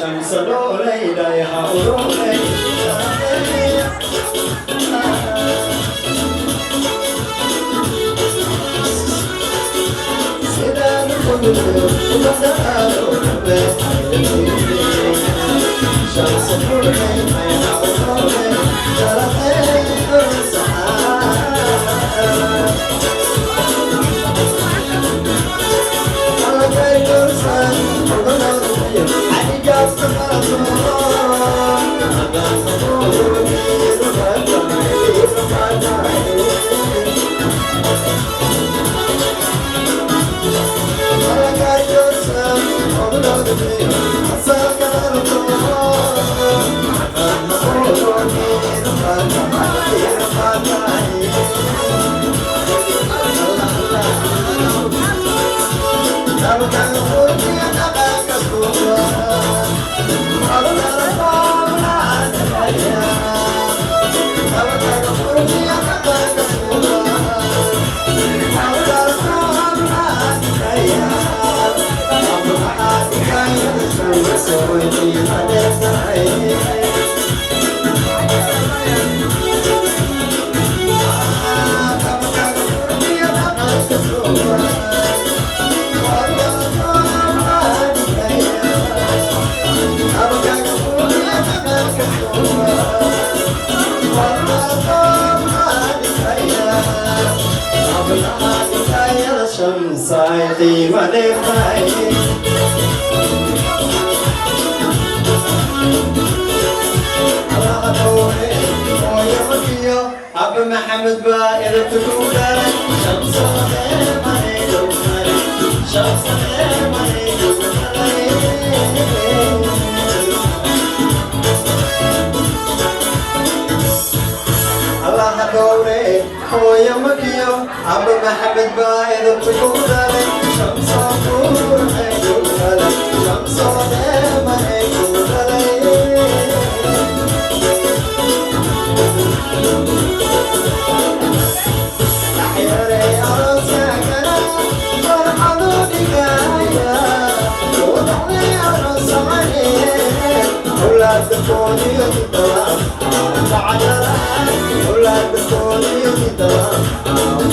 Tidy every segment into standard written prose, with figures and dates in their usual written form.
شمس لولي دايها ورولي سيدان كل شمس لولي دايها ورولي Society, what they find. أبو محمد بائر تقول شمس ما يدوم شمس ما يدوم الله دوري هو يومكيو أبو محمد بائر تقول شمس ما يدوم شمس ما يدوم أولاد الكوني والدوام وعدلا أولاد الكوني والدوام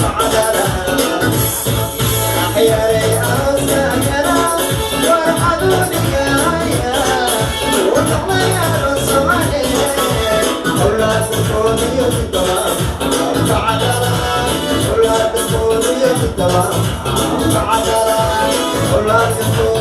وعدلا أحيا رياض ساكنا وارحلوني يا وطمي الصماني أولاد الكوني والدوام وعدلا أولاد الكوني والدوام وعدلا أولاد الكوني